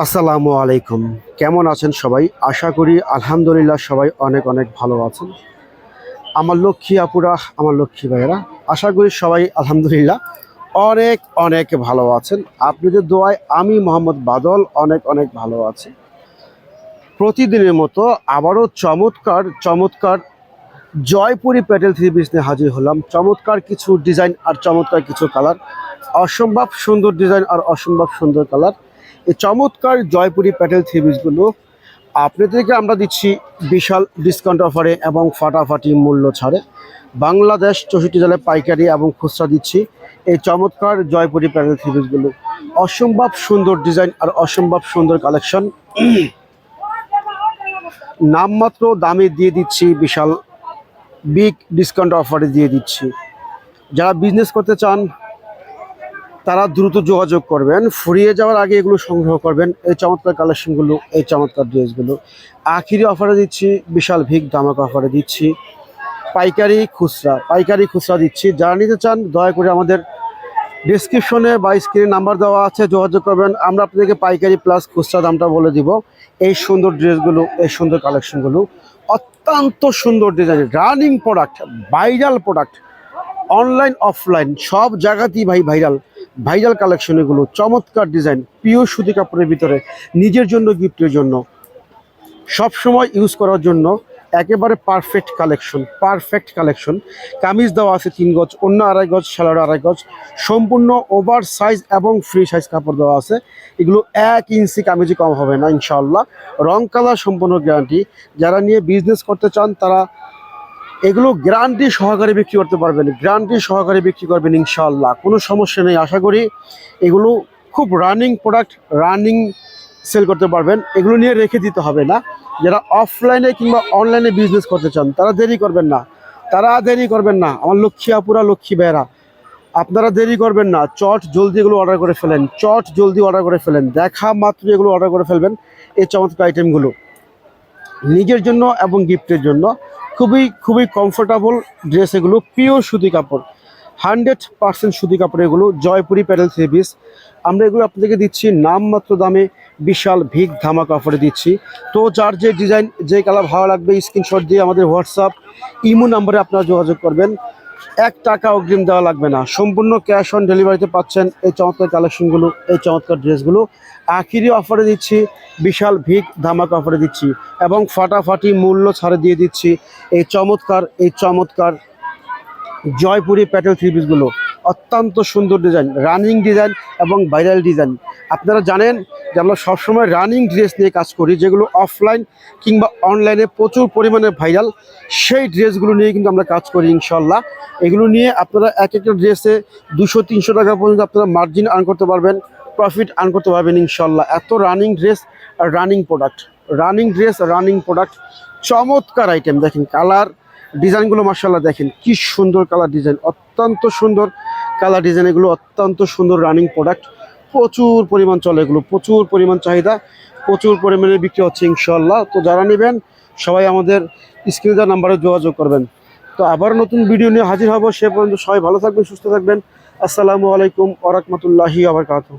আসসালামু আলাইকুম। কেমন আছেন সবাই? আশা করি আলহামদুলিল্লাহ সবাই অনেক অনেক ভালো আছেন। আমার লক্ষ্মী আপুরা, আমার লক্ষ্মী ভাইয়েরা, আশা করি সবাই আলহামদুলিল্লাহ অনেক অনেক ভালো আছেন। আপনাদের দোয়ায় আমি মোহাম্মদ বাদল অনেক অনেক ভালো আছি। প্রতিদিনের মতো আবারও চমৎকার চমৎকার জয়পুরি প্যাটেল থ্রি পিস নিয়ে হাজির হলাম। চমৎকার কিছু ডিজাইন আর চমৎকার কিছু কালার, অসম্ভব সুন্দর ডিজাইন আর অসম্ভব সুন্দর কালার। এই চমৎকার জয়পুরি প্যাটেল থ্রি পিসগুলো আপনাদেরকে আমরা দিচ্ছি বিশাল ডিসকাউন্ট অফারে এবং ফাটাফাটি মূল্য ছাড়ে। বাংলাদেশ 64 জেলায় পাইকারি এবং খুচরা দিচ্ছি এই চমৎকার জয়পুরি প্যাটেল থ্রি পিসগুলো। অসম্ভব সুন্দর ডিজাইন আর অসম্ভব সুন্দর কালেকশন, নামমাত্র দামে দিয়ে দিচ্ছি, বিশাল বিগ ডিসকাউন্ট অফারে দিয়ে দিচ্ছি। যারা বিজনেস করতে চান তারা দ্রুত যোগাযোগ করবেন, ফুরিয়ে যাওয়ার আগে এগুলো সংগ্রহ করবেন। এই চমৎকার কালেকশনগুলো, এই চমৎকার ড্রেসগুলো আখিরি অফারে দিচ্ছি, বিশাল বিগ ধামাকা অফারে দিচ্ছি। পাইকারি খুচরা দিচ্ছি। যারা নিতে চান দয়া করে আমাদের ডিসক্রিপশনে বা স্ক্রিনে নাম্বার দেওয়া আছে, যোগাযোগ করবেন। আমরা আপনাদেরকে পাইকারি প্লাস খুচরা দামটা বলে দিব। এই সুন্দর ড্রেসগুলো, এই সুন্দর কালেকশনগুলো, অত্যন্ত সুন্দর design, running product, viral product, online offline সব জায়গাতেই ভাইরাল কালেকশন। এগুলো চমৎকার ডিজাইন, পিওর সুতি কাপড়ের ভিতরে, নিজের জন্য, গিফটের জন্য, সব সময় ইউজ করার জন্য একেবারে পারফেক্ট কালেকশন। কামিজ দেওয়া আছে 3 গজ, অন্য 2.5 গজ, সালোয়ার 2.5 গজ, সম্পূর্ণ ওভার সাইজ এবং ফ্রি সাইজ কাপড় দেওয়া আছে। এগুলো 1 ইঞ্চি কামিজে কম হবে না ইনশাআল্লাহ। রং কালার সম্পূর্ণ গ্যারান্টি। যারা নিয়ে বিজনেস করতে চান তারা এগুলো গ্যারান্টি সহকারে বিক্রি করতে পারবেন, গ্যারান্টি সহকারে বিক্রি করবেন ইনশাআল্লাহ, কোনো সমস্যা নেই। আশা করি এগুলো খুব রানিং প্রোডাক্ট, রানিং সেল করতে পারবেন। এগুলো নিয়ে রেখে দিতে হবে না। যারা অফলাইনে কিংবা অনলাইনে বিজনেস করতে চান তারা দেরি করবেন না। আমার লক্ষ্মী আপুরা, লক্ষ্মী ভাইয়েরা, আপনারা দেরি করবেন না। জলদি এগুলো অর্ডার করে ফেলেন, জলদি অর্ডার করে ফেলেন। দেখা মাত্র এগুলো অর্ডার করে ফেলবেন। এই চমৎকার আইটেমগুলো নিজের জন্য এবং গিফটের জন্য খুবই কমফোর্টেবল ড্রেস। এগুলো পিওর সুতি কাপড়, 100% সুতি কাপড়। এগুলো জয়পুরি প্যাটেল থ্রি পিস। আমরা এগুলো আপনাদেরকে দিচ্ছি নামমাত্র দামে, বিশাল বিগ ধামাকা অফারে দিচ্ছি। তো যার যে ডিজাইন, যে কালার ভালো লাগবে স্ক্রিনশট দিয়ে আমাদের হোয়াটসঅ্যাপ, ইমো নাম্বারে আপনারা যোগাযোগ করবেন। 1 টাকা অগ্রিম দেওয়া লাগবে না, সম্পূর্ণ ক্যাশ অন ডেলিভারিতে পাচ্ছেন এই চমৎকার কালেকশনগুলো, এই চমৎকার ড্রেসগুলো। আখিরি অফারে দিচ্ছি, বিশাল বিগ ধামাকা অফারে দিচ্ছি এবং ফাটাফাটি মূল্য ছাড়ে দিয়ে দিচ্ছি এই চমৎকার জয়পুরি প্যাটেল থ্রি পিসগুলো। অত্যন্ত সুন্দর ডিজাইন, রানিং ডিজাইন এবং ভাইরাল ডিজাইন। আপনারা জানেন যে আমরা সবসময় রানিং ড্রেস নিয়ে কাজ করি, যেগুলো অফলাইন কিংবা অনলাইনে প্রচুর পরিমাণে ভাইরাল, সেই ড্রেসগুলো নিয়ে কিন্তু আমরা কাজ করি ইনশাল্লাহ। এগুলো নিয়ে আপনারা এক একটা ড্রেসে 200-300 টাকা পর্যন্ত আপনারা মার্জিন আর্ন করতে পারবেন, প্রফিট আর্ন করতে পারবেন ইনশাল্লাহ। এত রানিং ড্রেস আর রানিং প্রোডাক্ট, চমৎকার আইটেম। দেখেন কালার ডিজাইনগুলো, মাশাআল্লাহ দেখেন কি সুন্দর কালার ডিজাইন, অত্যন্ত সুন্দর কালার ডিজাইন। এগুলো অত্যন্ত সুন্দর রানিং প্রোডাক্ট, প্রচুর পরিমাণ চলে এগুলো, প্রচুর পরিমাণ চাহিদা, প্রচুর পরিমাণে বিক্রি হচ্ছে ইনশাআল্লাহ। তো যারা নেবেন সবাই আমাদের স্ক্রিনে দেওয়া নাম্বারে যোগাযোগ করবেন। তো আবার নতুন ভিডিও নিয়ে হাজির হব। সে পর্যন্ত সবাই ভালো থাকবেন, সুস্থ থাকবেন। আসসালামু আলাইকুম ওয়া রাহমাতুল্লাহি ওয়া বারাকাতুহু।